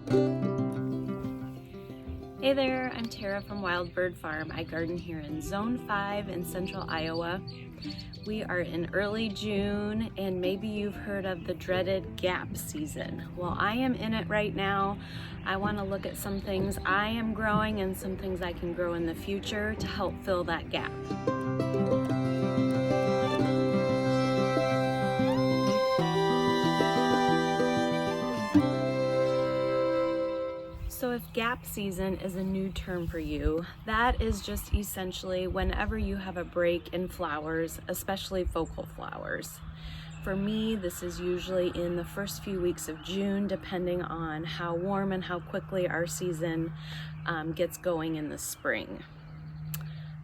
Hey there, I'm Tara from Wild Bird Farm. I garden here in Zone 5 in central Iowa. We are in early June, and maybe you've heard of the dreaded gap season. Well, I am in it right now. I want to look at some things I am growing and some things I can grow in the future to help fill that gap. So if gap season is a new term for you, that is just essentially whenever you have a break in flowers, especially focal flowers. For me, this is usually in the first few weeks of June, depending on how warm and how quickly our season gets going in the spring.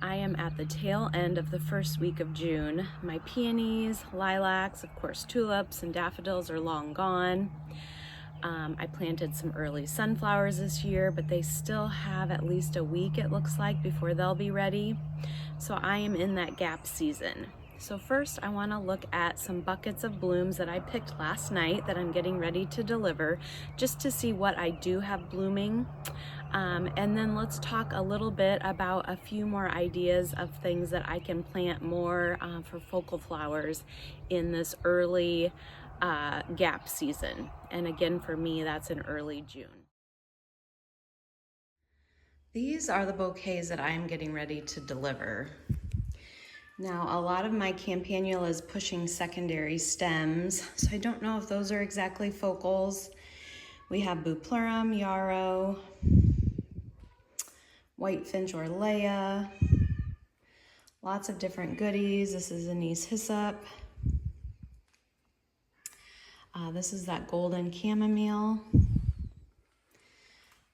I am at the tail end of the first week of June. My peonies, lilacs, of course tulips and daffodils are long gone. I planted some early sunflowers this year, but they still have at least a week, it looks like, before they'll be ready. So I am in that gap season. So first I want to look at some buckets of blooms that I picked last night that I'm getting ready to deliver, just to see what I do have blooming. And then let's talk a little bit about a few more ideas of things that I can plant more for focal flowers in this early gap season. And again, for me, that's in early June. These are the bouquets that I'm getting ready to deliver. Now, a lot of my campanula is pushing secondary stems, so I don't know if those are exactly focals. We have Bupleurum, yarrow, whitefinch orlea, lots of different goodies. This is anise hyssop. This is that golden chamomile.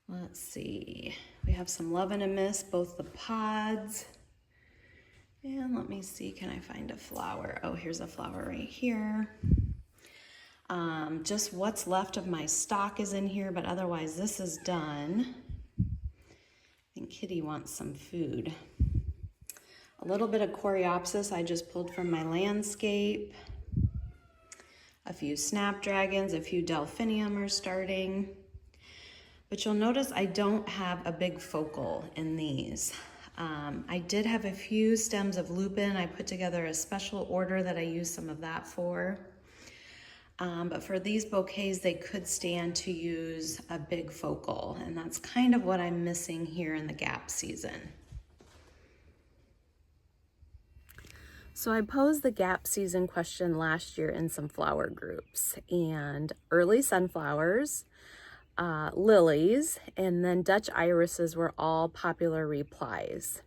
Let's see, we have some love and a mist, both the pods. And let me see, can I find a flower? Oh, here's a flower right here. Just what's left of my stock is in here, but otherwise this is done. I think Kitty wants some food. A little bit of coreopsis I just pulled from my landscape. A few snapdragons, a few delphinium are starting. But you'll notice I don't have a big focal in these. I did have a few stems of lupin. I put together a special order that I use some of that for. But for these bouquets, they could stand to use a big focal, and that's kind of what I'm missing here in the gap season. So I posed the gap season question last year in some flower groups, and early sunflowers, lilies, and then Dutch irises were all popular replies.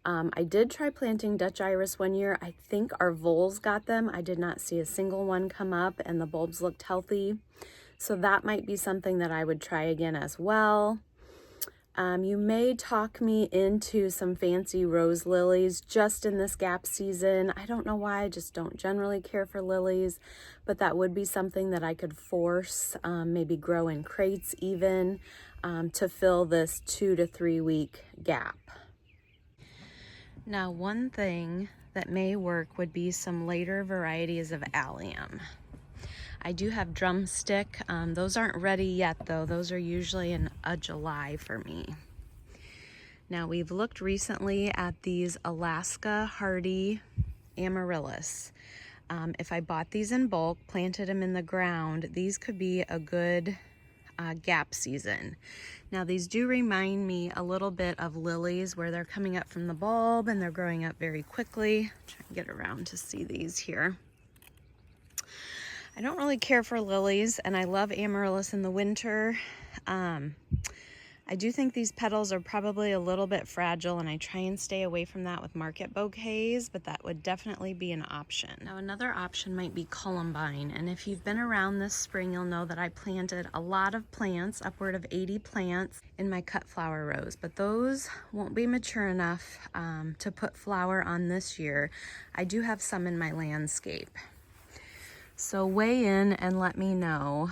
I did try planting Dutch iris one year. I think our voles got them. I did not see a single one come up, and the bulbs looked healthy. So that might be something that I would try again as well. You may talk me into some fancy rose lilies just in this gap season. I don't know why, I just don't generally care for lilies, but that would be something that I could force, maybe grow in crates even, to fill this 2 to 3 week gap. Now, one thing that may work would be some later varieties of allium. I do have drumstick. Those aren't ready yet though. Those are usually in July for me. Now, we've looked recently at these Alaska hardy amaryllis. If I bought these in bulk, planted them in the ground, these could be a good gap season. Now, these do remind me a little bit of lilies, where they're coming up from the bulb and they're growing up very quickly. Try and get around to see these here. I don't really care for lilies, and I love amaryllis in the winter. I do think these petals are probably a little bit fragile, and I try and stay away from that with market bouquets, but that would definitely be an option. Now, another option might be columbine, and if you've been around this spring, you'll know that I planted a lot of plants, upward of 80 plants in my cut flower rows, but those won't be mature enough to put flower on this year. I do have some in my landscape. So weigh in and let me know.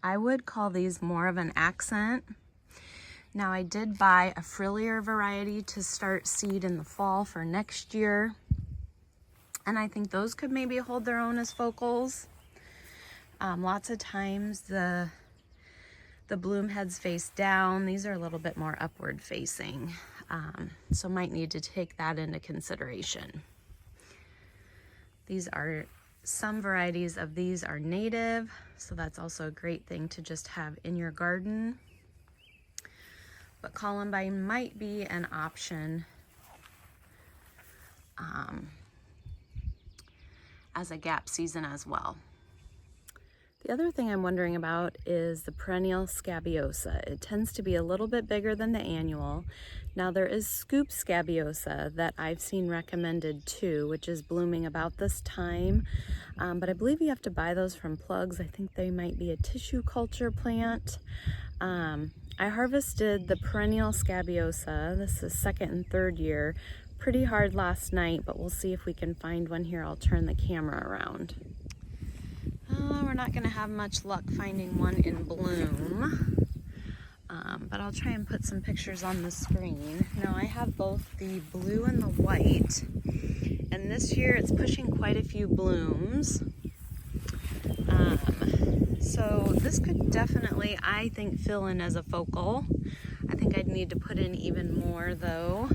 I would call these more of an accent. Now, I did buy a frillier variety to start seed in the fall for next year, and I think those could maybe hold their own as focals. Lots of times the The bloom heads face down. These are a little bit more upward facing, so might need to take that into consideration. These are, some varieties of these are native, so that's also a great thing to just have in your garden. But columbine might be an option as a gap season as well. The other thing I'm wondering about is the perennial scabiosa. It tends to be a little bit bigger than the annual. Now there is scoop scabiosa that I've seen recommended too, which is blooming about this time. But I believe you have to buy those from plugs. I think they might be a tissue culture plant. I harvested the perennial scabiosa. This is second and third year. Pretty hard last night, but we'll see if we can find one here. I'll turn the camera around. We're not going to have much luck finding one in bloom, but I'll try and put some pictures on the screen. Now I have both the blue and the white, and this year it's pushing quite a few blooms. So this could definitely, I think, fill in as a focal. I think I'd need to put in even more though,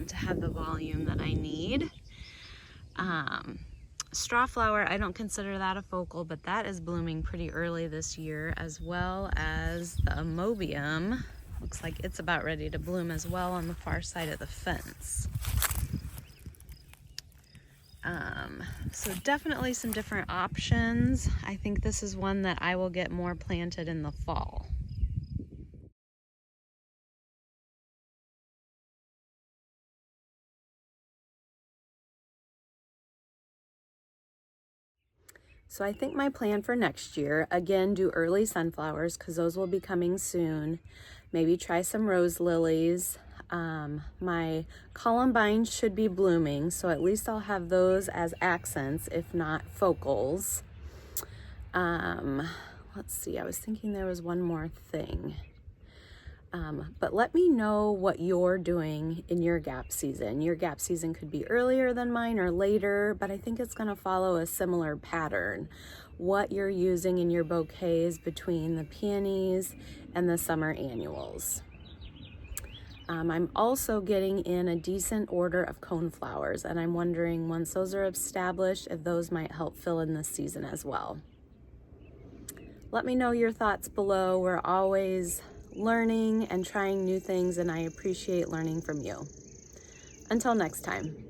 to have the volume that I need. Strawflower, I don't consider that a focal, but that is blooming pretty early this year, as well as the amobium. Looks like it's about ready to bloom as well on the far side of the fence. So definitely some different options. I think this is one that I will get more planted in the fall. So I think my plan for next year, again, do early sunflowers because those will be coming soon. Maybe try some rose lilies. My columbine should be blooming, so at least I'll have those as accents, if not focals. Let's see, I was thinking there was one more thing. But let me know what you're doing in your gap season. Your gap season could be earlier than mine or later, but I think it's going to follow a similar pattern. What you're using in your bouquets between the peonies and the summer annuals. I'm also getting in a decent order of coneflowers, and I'm wondering, once those are established, if those might help fill in this season as well. Let me know your thoughts below. We're always learning and trying new things, and I appreciate learning from you. Until next time.